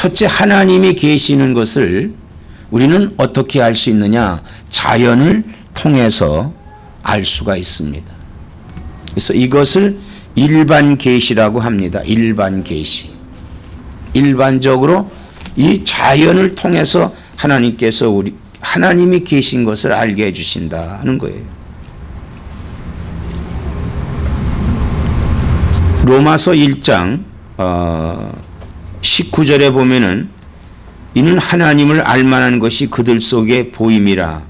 첫째, 하나님이 계시는 것을 우리는 어떻게 알 수 있느냐? 자연을 통해서 알 수가 있습니다. 그래서 이것을 일반 계시라고 합니다. 일반 계시. 일반적으로 이 자연을 통해서 하나님께서 하나님이 계신 것을 알게 해주신다는 거예요. 로마서 1장 19절에 보면은 이는 하나님을 알만한 것이 그들 속에 보임이라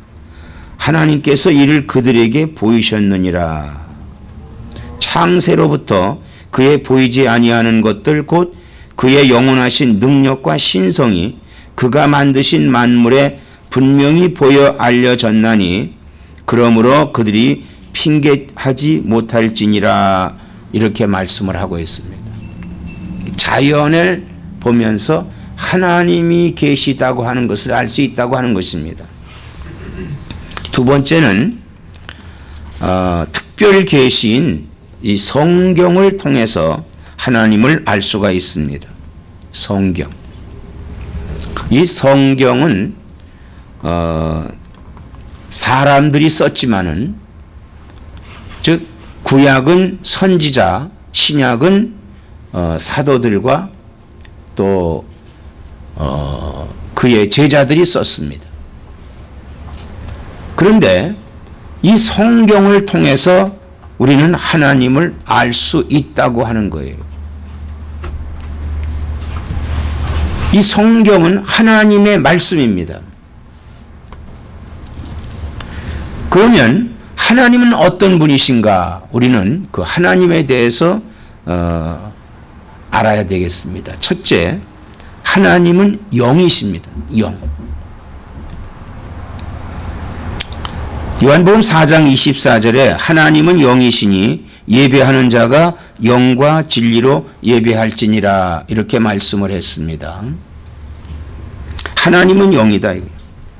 하나님께서 이를 그들에게 보이셨느니라. 창세로부터 그의 보이지 아니하는 것들 곧 그의 영원하신 능력과 신성이 그가 만드신 만물에 분명히 보여 알려졌나니 그러므로 그들이 핑계하지 못할지니라. 이렇게 말씀을 하고 있습니다. 자연을 보면서 하나님이 계시다고 하는 것을 알 수 있다고 하는 것입니다. 두 번째는 특별 계시인 이 성경을 통해서 하나님을 알 수가 있습니다. 성경. 이 성경은 사람들이 썼지만은 즉 구약은 선지자, 신약은 사도들과 또 그의 제자들이 썼습니다. 그런데 이 성경을 통해서 우리는 하나님을 알 수 있다고 하는 거예요. 이 성경은 하나님의 말씀입니다. 그러면 하나님은 어떤 분이신가? 우리는 그 하나님에 대해서 알아야 되겠습니다. 첫째, 하나님은 영이십니다. 영. 요한복음 4장 24절에 하나님은 영이시니 예배하는 자가 영과 진리로 예배할지니라 이렇게 말씀을 했습니다. 하나님은 영이다.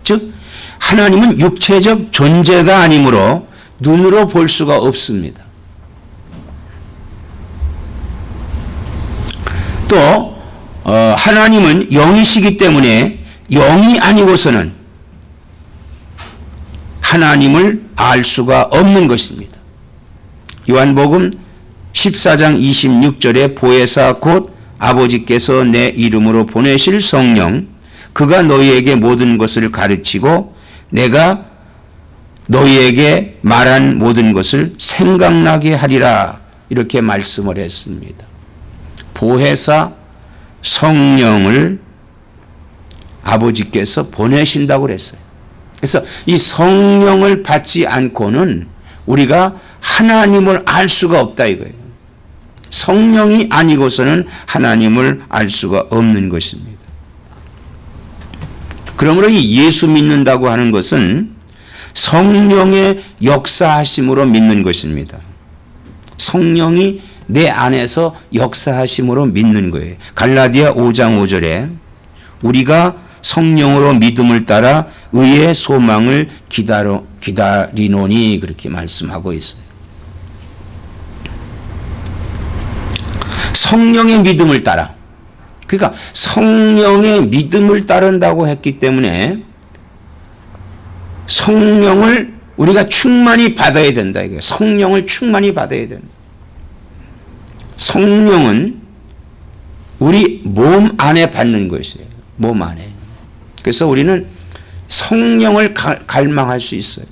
즉 하나님은 육체적 존재가 아니므로 눈으로 볼 수가 없습니다. 또 하나님은 영이시기 때문에 영이 아니고서는 하나님을 알 수가 없는 것입니다. 요한복음 14장 26절에 보혜사 곧 아버지께서 내 이름으로 보내실 성령 그가 너희에게 모든 것을 가르치고 내가 너희에게 말한 모든 것을 생각나게 하리라 이렇게 말씀을 했습니다. 보혜사 성령을 아버지께서 보내신다고 그랬어요. 그래서 이 성령을 받지 않고는 우리가 하나님을 알 수가 없다 이거예요. 성령이 아니고서는 하나님을 알 수가 없는 것입니다. 그러므로 이 예수 믿는다고 하는 것은 성령의 역사하심으로 믿는 것입니다. 성령이 내 안에서 역사하심으로 믿는 거예요. 갈라디아 5장 5절에 우리가 성령으로 믿음을 따라 의의 소망을 기다리노니 그렇게 말씀하고 있어요. 성령의 믿음을 따라. 그러니까 성령의 믿음을 따른다고 했기 때문에 성령을 우리가 충만히 받아야 된다. 이거예요. 성령을 충만히 받아야 된다. 성령은 우리 몸 안에 받는 것이에요. 몸 안에. 그래서 우리는 성령을 갈망할 수 있어요.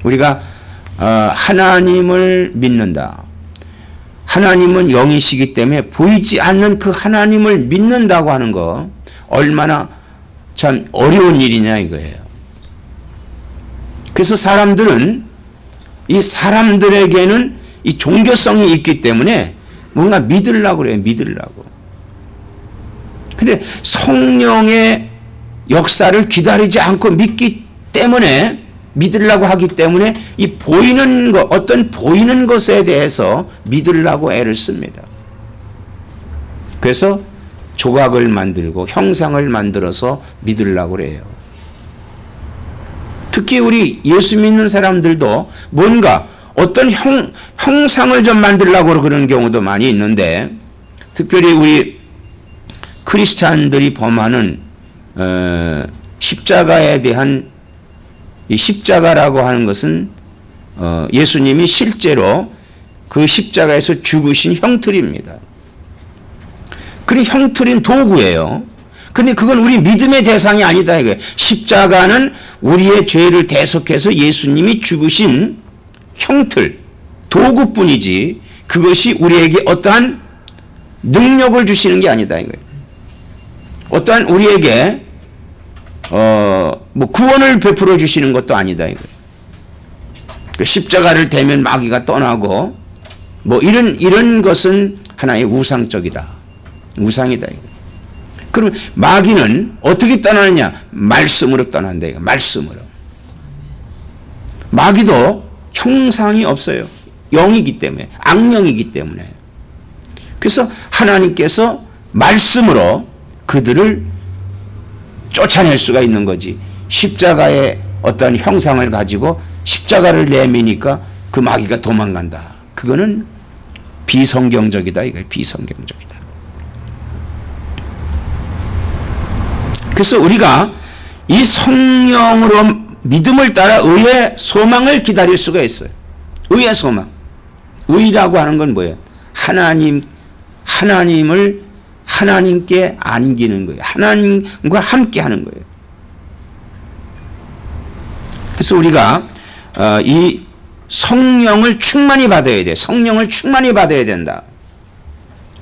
우리가 하나님을 믿는다. 하나님은 영이시기 때문에 보이지 않는 그 하나님을 믿는다고 하는 거 얼마나 참 어려운 일이냐 이거예요. 그래서 사람들은 이 사람들에게는 이 종교성이 있기 때문에 뭔가 믿으려고 그래요. 믿으려고. 근데 성령의 역사를 기다리지 않고 믿기 때문에 믿으려고 하기 때문에 이 보이는 것, 어떤 보이는 것에 대해서 믿으려고 애를 씁니다. 그래서 조각을 만들고 형상을 만들어서 믿으려고 그래요. 특히 우리 예수 믿는 사람들도 뭔가 어떤 형상을 좀 만들려고 그러는 경우도 많이 있는데 특별히 우리 크리스찬들이 범하는 십자가에 대한 이 십자가라고 하는 것은 예수님이 실제로 그 십자가에서 죽으신 형틀입니다. 그 형틀인 도구예요. 근데 그건 우리 믿음의 대상이 아니다 이거예요. 십자가는 우리의 죄를 대속해서 예수님이 죽으신 형틀, 도구뿐이지 그것이 우리에게 어떠한 능력을 주시는 게 아니다 이거예요. 어떠한 우리에게 뭐 구원을 베풀어 주시는 것도 아니다 이거예요. 십자가를 대면 마귀가 떠나고 뭐 이런 것은 하나의 우상적이다. 우상이다 이거예요. 그럼 마귀는 어떻게 떠나느냐? 말씀으로 떠난다 이거. 말씀으로. 마귀도 형상이 없어요. 영이기 때문에, 악령이기 때문에. 그래서 하나님께서 말씀으로 그들을 쫓아낼 수가 있는 거지. 십자가의 어떤 형상을 가지고 십자가를 내미니까 그 마귀가 도망간다. 그거는 비성경적이다. 이거 비성경적이다. 그래서 우리가 이 성령으로 믿음을 따라 의의 소망을 기다릴 수가 있어요. 의의 소망. 의라고 하는 건 뭐예요? 하나님을 하나님께 안기는 거예요. 하나님과 함께 하는 거예요. 그래서 우리가 이 성령을 충만히 받아야 돼. 성령을 충만히 받아야 된다.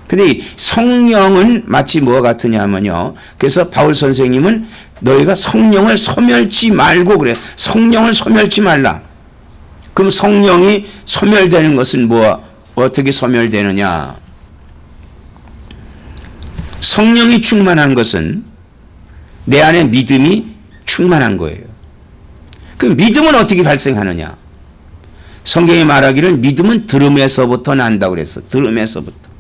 근데 이 성령은 마치 뭐와 같으냐 하면요. 그래서 바울 선생님은 너희가 성령을 소멸치 말고 그래. 성령을 소멸치 말라. 그럼 성령이 소멸되는 것은 어떻게 소멸되느냐? 성령이 충만한 것은 내 안에 믿음이 충만한 거예요. 그럼 믿음은 어떻게 발생하느냐? 성경이 말하기를 믿음은 들음에서부터 난다고 그랬어. 들음에서부터.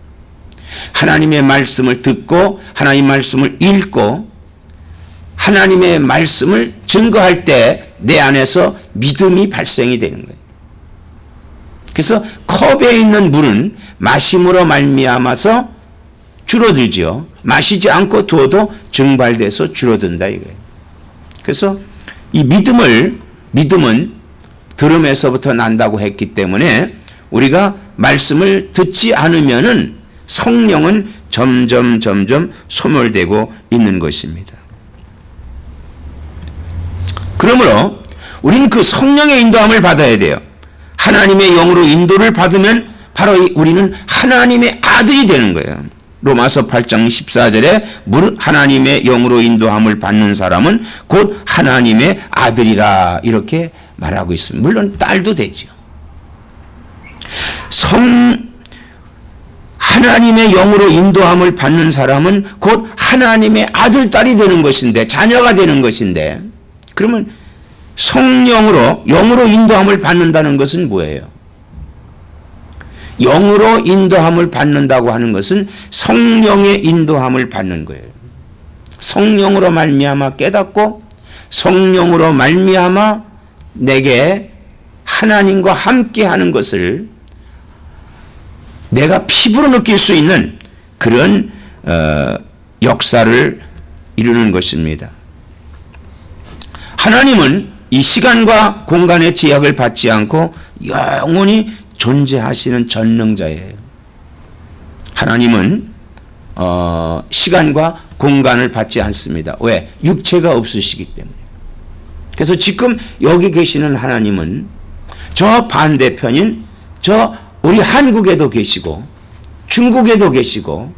하나님의 말씀을 듣고 하나님의 말씀을 읽고 하나님의 말씀을 증거할 때 내 안에서 믿음이 발생이 되는 거예요. 그래서 컵에 있는 물은 마심으로 말미암아서 줄어들죠. 마시지 않고 두어도 증발돼서 줄어든다 이거예요. 그래서 이 믿음은 들음에서부터 난다고 했기 때문에 우리가 말씀을 듣지 않으면은 성령은 점점 소멸되고 있는 것입니다. 그러므로 우리는 그 성령의 인도함을 받아야 돼요. 하나님의 영으로 인도를 받으면 바로 우리는 하나님의 아들이 되는 거예요. 로마서 8장 14절에 하나님의 영으로 인도함을 받는 사람은 곧 하나님의 아들이라 이렇게 말하고 있습니다. 물론 딸도 되죠. 하나님의 영으로 인도함을 받는 사람은 곧 하나님의 아들, 딸이 되는 것인데, 자녀가 되는 것인데, 그러면 영으로 인도함을 받는다는 것은 뭐예요? 영으로 인도함을 받는다고 하는 것은 성령의 인도함을 받는 거예요. 성령으로 말미암아 깨닫고 성령으로 말미암아 내게 하나님과 함께 하는 것을 내가 피부로 느낄 수 있는 그런 역사를 이루는 것입니다. 하나님은 이 시간과 공간의 제약을 받지 않고 영원히 존재하시는 전능자예요. 하나님은 시간과 공간을 받지 않습니다. 왜? 육체가 없으시기 때문에. 그래서 지금 여기 계시는 하나님은 저 반대편인 우리 한국에도 계시고 중국에도 계시고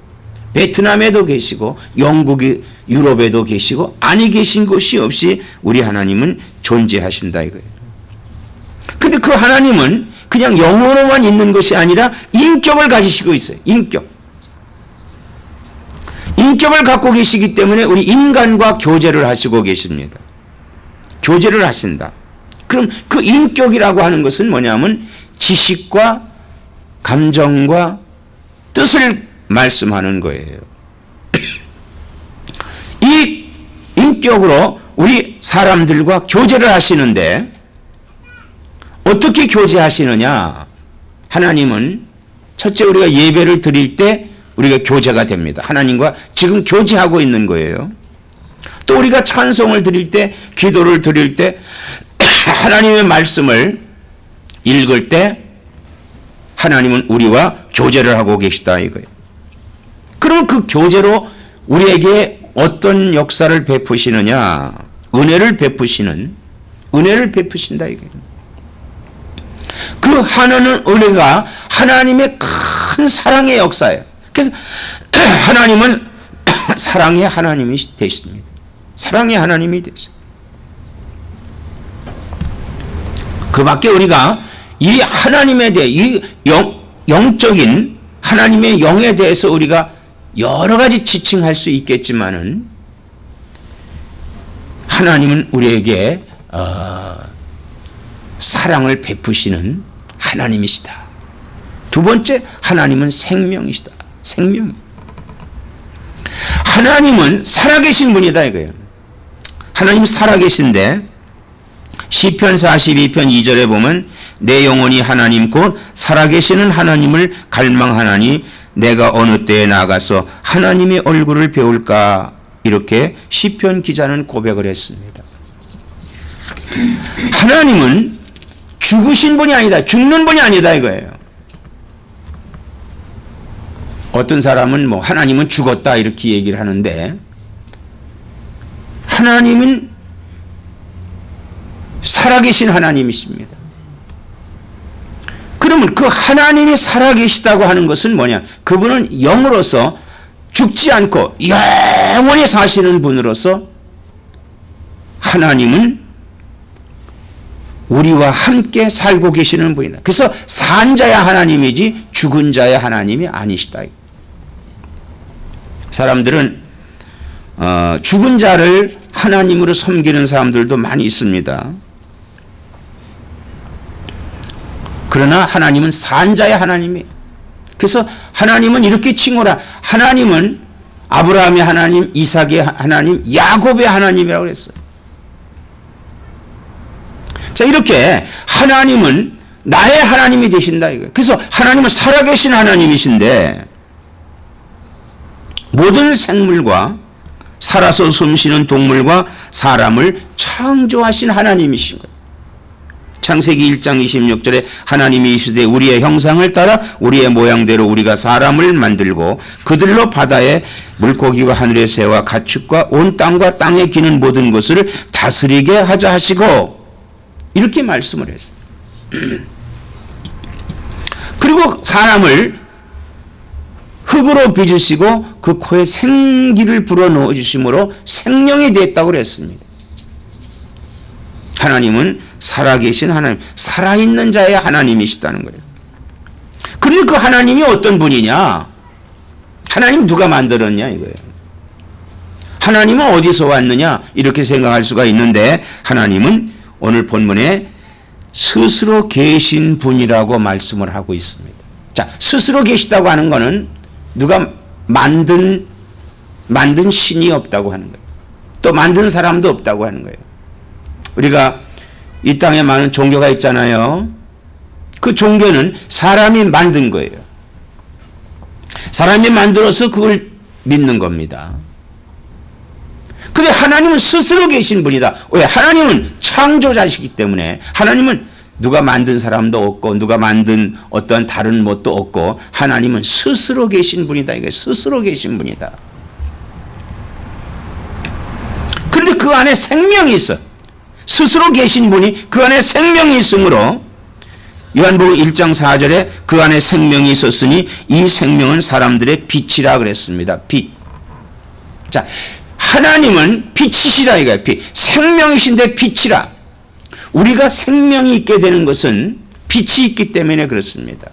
베트남에도 계시고 영국이 유럽에도 계시고 아니 계신 곳이 없이 우리 하나님은 존재하신다 이거예요. 근데 그 하나님은 그냥 영어로만 있는 것이 아니라 인격을 가지시고 있어요. 인격을 갖고 계시기 때문에 우리 인간과 교제를 하시고 계십니다. 교제를 하신다. 그럼 그 인격이라고 하는 것은 뭐냐면 지식과 감정과 뜻을 말씀하는 거예요. 이 인격으로 우리 사람들과 교제를 하시는데 어떻게 교제하시느냐? 하나님은 첫째 우리가 예배를 드릴 때 우리가 교제가 됩니다. 하나님과 지금 교제하고 있는 거예요. 또 우리가 찬송을 드릴 때, 기도를 드릴 때, 하나님의 말씀을 읽을 때 하나님은 우리와 교제를 하고 계시다 이거예요. 그럼 그 교제로 우리에게 어떤 역사를 베푸시느냐? 은혜를 베푸신다 이거예요. 그 하나는 은혜가 하나님의 큰 사랑의 역사예요. 그래서 하나님은 사랑의 하나님이 되십니다. 사랑의 하나님이 되십니다. 그 밖에 우리가 이 하나님에 대해, 이 영적인 하나님의 영에 대해서 우리가 여러 가지 지칭할 수 있겠지만은 하나님은 우리에게 사랑을 베푸시는 하나님이시다. 두 번째, 하나님은 생명이시다. 생명. 하나님은 살아계신 분이다 이거예요. 하나님 살아계신데 시편 42편 2절에 보면 내 영혼이 하나님 곧 살아계시는 하나님을 갈망하나니 내가 어느 때에 나가서 하나님의 얼굴을 배울까, 이렇게 시편 기자는 고백을 했습니다. 하나님은 죽으신 분이 아니다, 죽는 분이 아니다 이거예요. 어떤 사람은 뭐 하나님은 죽었다 이렇게 얘기를 하는데, 하나님은 살아계신 하나님이십니다. 그러면 그 하나님이 살아계시다고 하는 것은 뭐냐? 그분은 영으로서 죽지 않고 영원히 사시는 분으로서 하나님은 우리와 함께 살고 계시는 분이다. 그래서 산 자야 하나님이지 죽은 자야 하나님이 아니시다. 사람들은 죽은 자를 하나님으로 섬기는 사람들도 많이 있습니다. 그러나 하나님은 산 자의 하나님이에요. 그래서 하나님은 이렇게 칭호라. 하나님은 아브라함의 하나님, 이삭의 하나님, 야곱의 하나님이라고 그랬어요. 자, 이렇게 하나님은 나의 하나님이 되신다 이거예요. 그래서 하나님은 살아계신 하나님이신데 모든 생물과 살아서 숨쉬는 동물과 사람을 창조하신 하나님이신 거예요. 창세기 1장 26절에 하나님이 이르시되 우리의 형상을 따라 우리의 모양대로 우리가 사람을 만들고 그들로 바다의 물고기와 하늘의 새와 가축과 온 땅과 땅에 기는 모든 것을 다스리게 하자 하시고, 이렇게 말씀을 했어요. 그리고 사람을 흙으로 빚으시고 그 코에 생기를 불어넣어 주심으로 생명이 됐다고 그랬습니다. 하나님은 살아계신 하나님, 살아있는 자의 하나님이시다는 거예요. 그런데 그 하나님이 어떤 분이냐? 하나님 누가 만들었냐 이거예요. 하나님은 어디서 왔느냐 이렇게 생각할 수가 있는데, 하나님은 오늘 본문에 스스로 계신 분이라고 말씀을 하고 있습니다. 자, 스스로 계시다고 하는 것은 누가 만든 신이 없다고 하는 거예요. 또 만든 사람도 없다고 하는 거예요. 우리가 이 땅에 많은 종교가 있잖아요. 그 종교는 사람이 만든 거예요. 사람이 만들어서 그걸 믿는 겁니다. 그런데 하나님은 스스로 계신 분이다. 왜? 하나님은 창조자시기 때문에. 하나님은 누가 만든 사람도 없고 누가 만든 어떤 다른 것도 없고, 하나님은 스스로 계신 분이다. 이게 스스로 계신 분이다. 그런데 그 안에 생명이 있어. 스스로 계신 분이 그 안에 생명이 있으므로 요한복음 1장 4절에 그 안에 생명이 있었으니 이 생명은 사람들의 빛이라 그랬습니다. 빛. 자, 하나님은 빛이시라 이거예요. 빛. 생명이신데 빛이라. 우리가 생명이 있게 되는 것은 빛이 있기 때문에 그렇습니다.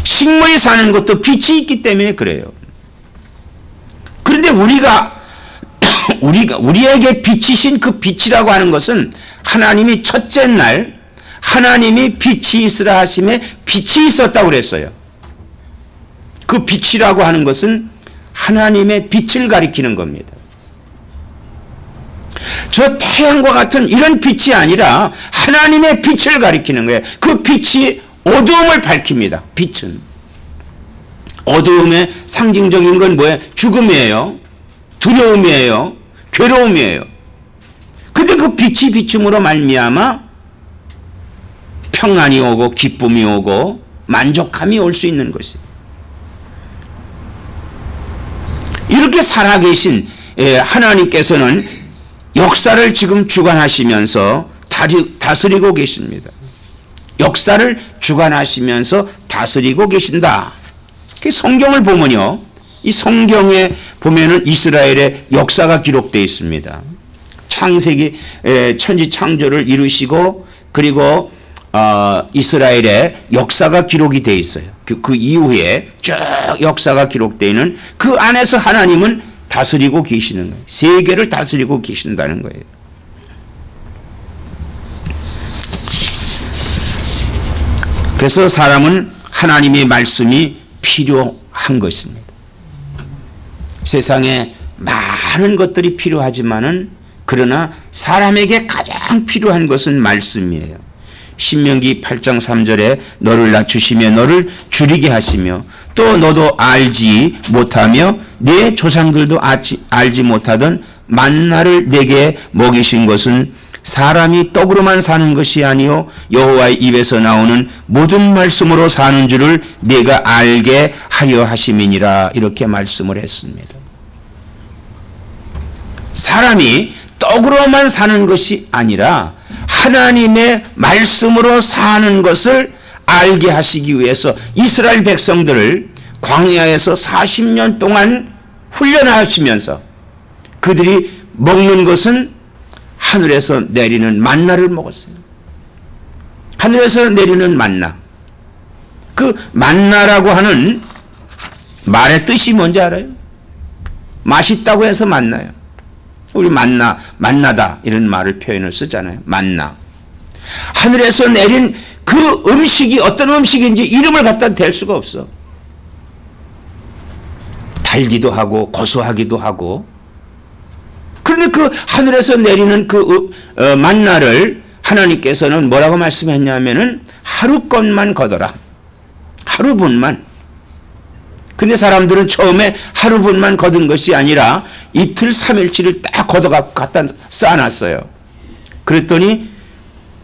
식물이 사는 것도 빛이 있기 때문에 그래요. 그런데 우리에게 빛이신 그 빛이라고 하는 것은 하나님이 첫째 날 하나님이 빛이 있으라 하심에 빛이 있었다고 그랬어요. 그 빛이라고 하는 것은 하나님의 빛을 가리키는 겁니다. 저 태양과 같은 이런 빛이 아니라 하나님의 빛을 가리키는 거예요. 그 빛이 어두움을 밝힙니다. 빛은. 어두움의 상징적인 건 뭐예요? 죽음이에요. 두려움이에요. 괴로움이에요. 근데 그 빛이 비춤으로 말미암아 평안이 오고 기쁨이 오고 만족함이 올 수 있는 것이에요. 이렇게 살아계신 하나님께서는 역사를 지금 주관하시면서 다스리고 계십니다. 역사를 주관하시면서 다스리고 계신다. 성경을 보면요, 이 성경에 보면은 이스라엘의 역사가 기록되어 있습니다. 창세기 천지 창조를 이루시고 그리고 이스라엘의 역사가 기록이 되어 있어요. 그 이후에 쭉 역사가 기록되어 있는 그 안에서 하나님은 다스리고 계시는 거예요. 세계를 다스리고 계신다는 거예요. 그래서 사람은 하나님의 말씀이 필요한 것입니다. 세상에 많은 것들이 필요하지만은 그러나 사람에게 가장 필요한 것은 말씀이에요. 신명기 8장 3절에 너를 낮추시며 너를 줄이게 하시며 또 너도 알지 못하며 내 조상들도 알지 못하던 만나를 내게 먹이신 것은 사람이 떡으로만 사는 것이 아니요 여호와의 입에서 나오는 모든 말씀으로 사는 줄을 내가 알게 하려 하심이니라. 이렇게 말씀을 했습니다. 사람이 떡으로만 사는 것이 아니라 하나님의 말씀으로 사는 것을 알게 하시기 위해서 이스라엘 백성들을 광야에서 40년 동안 훈련하시면서 그들이 먹는 것은 하늘에서 내리는 만나를 먹었어요. 하늘에서 내리는 만나. 그 만나라고 하는 말의 뜻이 뭔지 알아요? 맛있다고 해서 만나요. 우리 만나다 이런 말을 표현을 쓰잖아요. 만나. 하늘에서 내린 그 음식이 어떤 음식인지 이름을 갖다 댈 수가 없어. 달기도 하고 고소하기도 하고. 그런데 그 하늘에서 내리는 그 만나를 하나님께서는 뭐라고 말씀했냐면은 하루 것만 거둬라. 하루분만. 근데 사람들은 처음에 하루분만 거둔 것이 아니라 이틀 3일치를 딱 걷어갖고 갖다 쌓아놨어요. 그랬더니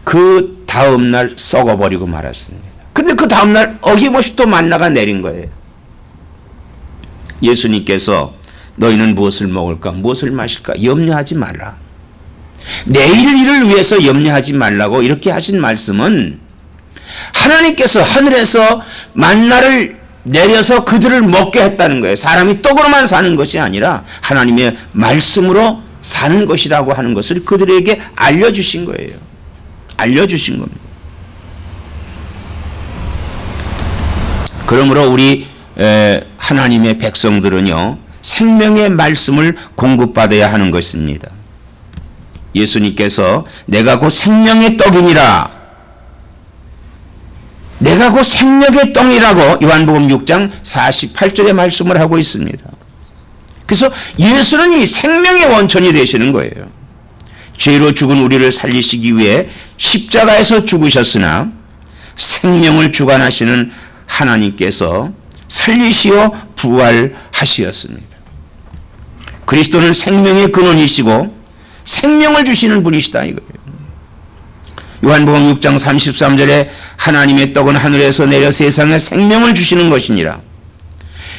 그 다음날 썩어버리고 말았습니다. 근데 그 다음날 어김없이 또 만나가 내린 거예요. 예수님께서 너희는 무엇을 먹을까 무엇을 마실까 염려하지 말라. 내일 일을 위해서 염려하지 말라고 이렇게 하신 말씀은 하나님께서 하늘에서 만나를 내려서 그들을 먹게 했다는 거예요. 사람이 떡으로만 사는 것이 아니라 하나님의 말씀으로 사는 것이라고 하는 것을 그들에게 알려주신 거예요. 알려주신 겁니다. 그러므로 우리 하나님의 백성들은요 생명의 말씀을 공급받아야 하는 것입니다. 예수님께서 내가 곧 생명의 떡이니라. 내가 곧 생명의 떡이라고 요한복음 6장 48절에 말씀을 하고 있습니다. 그래서 예수는 이 생명의 원천이 되시는 거예요. 죄로 죽은 우리를 살리시기 위해 십자가에서 죽으셨으나 생명을 주관하시는 하나님께서 살리시어 부활하시었습니다. 그리스도는 생명의 근원이시고 생명을 주시는 분이시다 이거예요. 요한복음 6장 33절에 하나님의 떡은 하늘에서 내려 세상에 생명을 주시는 것이니라.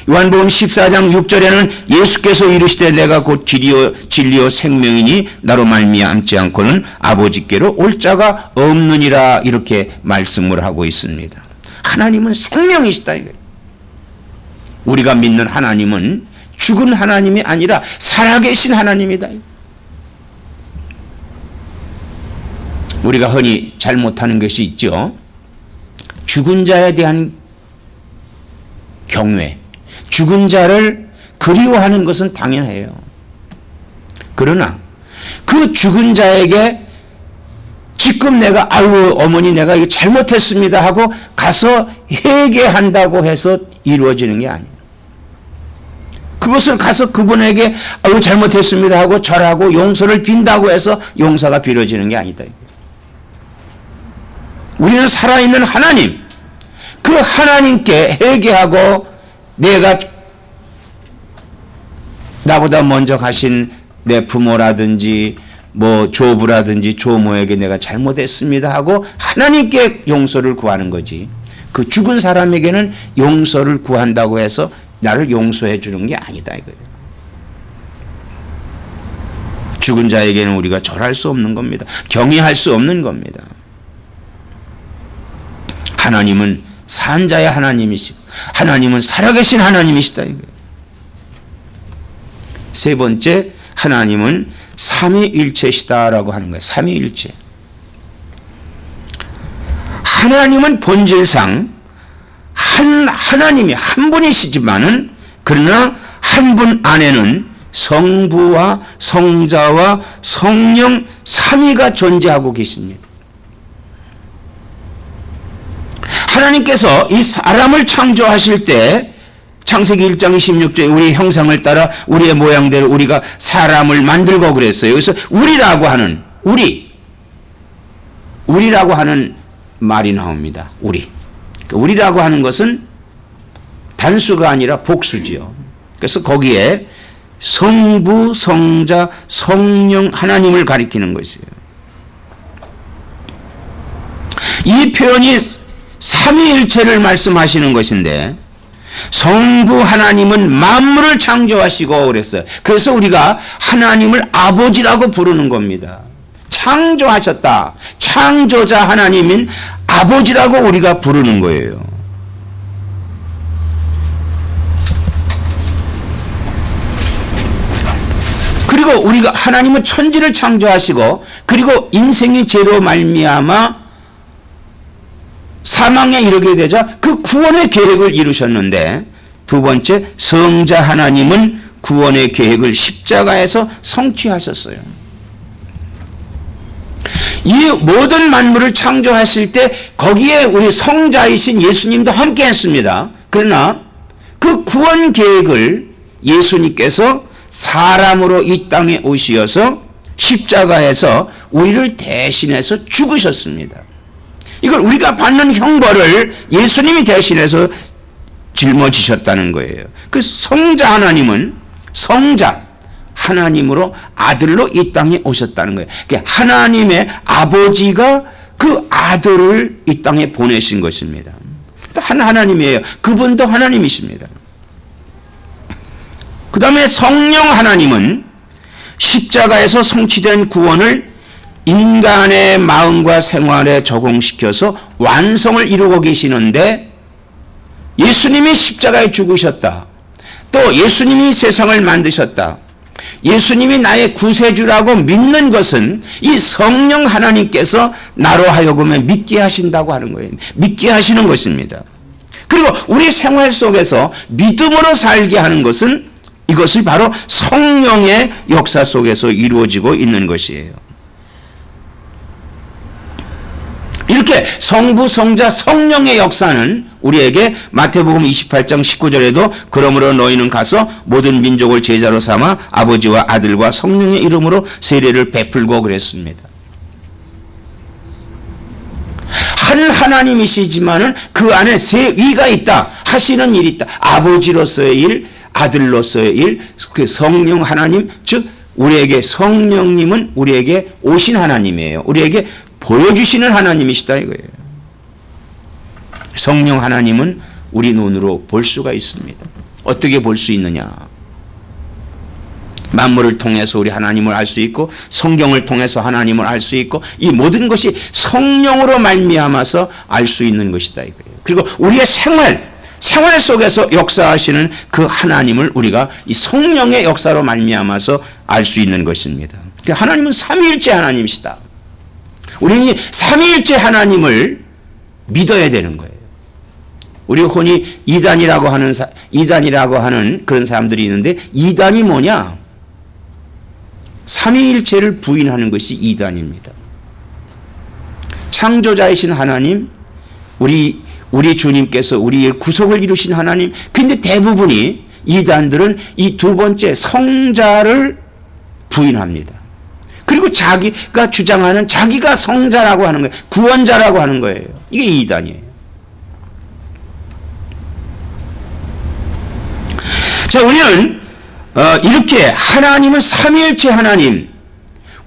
요한복음 14장 6절에는 예수께서 이르시되 내가 곧 길이요 진리요 생명이니 나로 말미암지 않고는 아버지께로 올 자가 없느니라. 이렇게 말씀을 하고 있습니다. 하나님은 생명이시다 이거예요. 우리가 믿는 하나님은 죽은 하나님이 아니라 살아계신 하나님이다. 우리가 흔히 잘못하는 것이 있죠. 죽은 자에 대한 경외, 죽은 자를 그리워하는 것은 당연해요. 그러나 그 죽은 자에게 지금 내가 아유 어머니 내가 이거 잘못했습니다 하고 가서 회개한다고 해서 이루어지는 게 아니에요. 그것을 가서 그분에게 아유 잘못했습니다 하고 절하고 용서를 빈다고 해서 용서가 빌어지는 게 아니다. 우리는 살아있는 하나님, 그 하나님께 회개하고 내가 나보다 먼저 가신 내 부모라든지 뭐 조부라든지 조모에게 내가 잘못했습니다 하고 하나님께 용서를 구하는 거지. 그 죽은 사람에게는 용서를 구한다고 해서 나를 용서해 주는 게 아니다 이거예요. 죽은 자에게는 우리가 절할 수 없는 겁니다. 경외할 수 없는 겁니다. 하나님은 산자의 하나님이시고 하나님은 살아계신 하나님이시다 이거예요. 세 번째, 하나님은 삼위일체시다라고 하는 거예요. 삼위일체. 하나님은 본질상 하나님이 한 분이시지만은 그러나 한 분 안에는 성부와 성자와 성령 삼위가 존재하고 계십니다. 하나님께서 이 사람을 창조하실 때 창세기 1장 26절에 우리의 형상을 따라 우리의 모양대로 우리가 사람을 만들고 그랬어요. 그래서 우리라고 하는 우리라고 하는 말이 나옵니다. 우리라고 하는 것은 단수가 아니라 복수지요. 그래서 거기에 성부, 성자, 성령 하나님을 가리키는 것이에요. 이 표현이 삼위일체를 말씀하시는 것인데 성부 하나님은 만물을 창조하시고 그랬어요. 그래서 우리가 하나님을 아버지라고 부르는 겁니다. 창조하셨다. 창조자 하나님인 아버지라고 우리가 부르는 거예요. 그리고 우리가 하나님은 천지를 창조하시고 그리고 인생의 죄로 말미암아 사망에 이르게 되자 그 구원의 계획을 이루셨는데 두 번째 성자 하나님은 구원의 계획을 십자가에서 성취하셨어요. 이 모든 만물을 창조하실 때 거기에 우리 성자이신 예수님도 함께 했습니다. 그러나 그 구원 계획을 예수님께서 사람으로 이 땅에 오시어서 십자가에서 우리를 대신해서 죽으셨습니다. 이걸 우리가 받는 형벌을 예수님이 대신해서 짊어지셨다는 거예요. 그 성자 하나님은 성자 하나님으로 아들로 이 땅에 오셨다는 거예요. 하나님의 아버지가 그 아들을 이 땅에 보내신 것입니다. 한 하나님이에요. 그분도 하나님이십니다. 그 다음에 성령 하나님은 십자가에서 성취된 구원을 인간의 마음과 생활에 적용시켜서 완성을 이루고 계시는데 예수님이 십자가에 죽으셨다. 또 예수님이 세상을 만드셨다. 예수님이 나의 구세주라고 믿는 것은 이 성령 하나님께서 나로 하여금 믿게 하신다고 하는 거예요. 믿게 하시는 것입니다. 그리고 우리 생활 속에서 믿음으로 살게 하는 것은 이것이 바로 성령의 역사 속에서 이루어지고 있는 것이에요. 이렇게 성부, 성자, 성령의 역사는 우리에게 마태복음 28장 19절에도 그러므로 너희는 가서 모든 민족을 제자로 삼아 아버지와 아들과 성령의 이름으로 세례를 베풀고 그랬습니다. 한 하나님이시지만은 그 안에 세 위가 있다. 하시는 일이 있다. 아버지로서의 일, 아들로서의 일, 그 성령 하나님, 즉 우리에게 성령님은 우리에게 오신 하나님이에요. 우리에게 보여주시는 하나님이시다 이거예요. 성령 하나님은 우리 눈으로 볼 수가 있습니다. 어떻게 볼 수 있느냐? 만물을 통해서 우리 하나님을 알 수 있고 성경을 통해서 하나님을 알 수 있고 이 모든 것이 성령으로 말미암아서 알 수 있는 것이다 이거예요. 그리고 우리의 생활 속에서 역사하시는 그 하나님을 우리가 이 성령의 역사로 말미암아서 알 수 있는 것입니다. 하나님은 삼위일체 하나님이시다. 우리는 삼위일체 하나님을 믿어야 되는 거예요. 우리 흔히 이단이라고 하는 그런 사람들이 있는데 이단이 뭐냐? 삼위일체를 부인하는 것이 이단입니다. 창조자이신 하나님, 우리 주님께서 우리의 구속을 이루신 하나님. 근데 대부분이 이단들은 이 두 번째 성자를 부인합니다. 그리고 자기가 주장하는 자기가 성자라고 하는 거예요. 구원자라고 하는 거예요. 이게 이단이에요. 자, 우리는 이렇게 하나님은 삼위일체 하나님,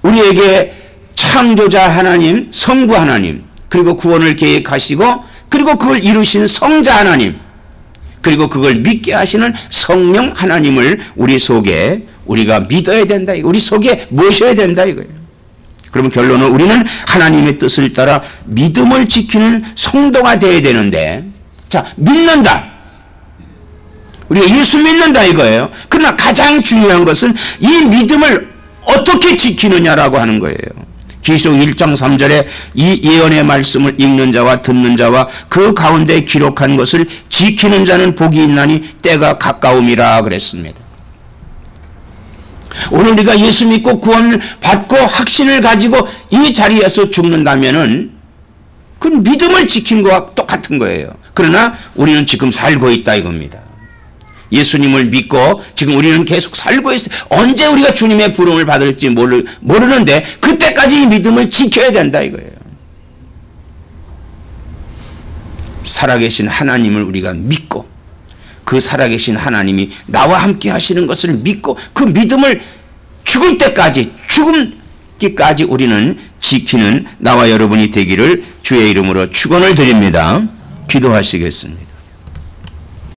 우리에게 창조자 하나님, 성부 하나님, 그리고 구원을 계획하시고 그리고 그걸 이루신 성자 하나님, 그리고 그걸 믿게 하시는 성령 하나님을 우리 속에 우리가 믿어야 된다. 우리 속에 모셔야 된다 이거예요. 그러면 결론은 우리는 하나님의 뜻을 따라 믿음을 지키는 성도가 되어야 되는데, 자, 믿는다. 우리가 예수 믿는다 이거예요. 그러나 가장 중요한 것은 이 믿음을 어떻게 지키느냐라고 하는 거예요. 계시록 1장 3절에 이 예언의 말씀을 읽는 자와 듣는 자와 그 가운데 기록한 것을 지키는 자는 복이 있나니 때가 가까움이라 그랬습니다. 오늘 우리가 예수 믿고 구원을 받고 확신을 가지고 이 자리에서 죽는다면은 그건 믿음을 지킨 것과 똑같은 거예요. 그러나 우리는 지금 살고 있다 이겁니다. 예수님을 믿고 지금 우리는 계속 살고 있어요. 언제 우리가 주님의 부름을 받을지 모르는데 그때까지 이 믿음을 지켜야 된다 이거예요. 살아계신 하나님을 우리가 믿고 그 살아계신 하나님이 나와 함께 하시는 것을 믿고 그 믿음을 죽을 때까지, 죽음기까지 우리는 지키는 나와 여러분이 되기를 주의 이름으로 축원을 드립니다. 기도하시겠습니다.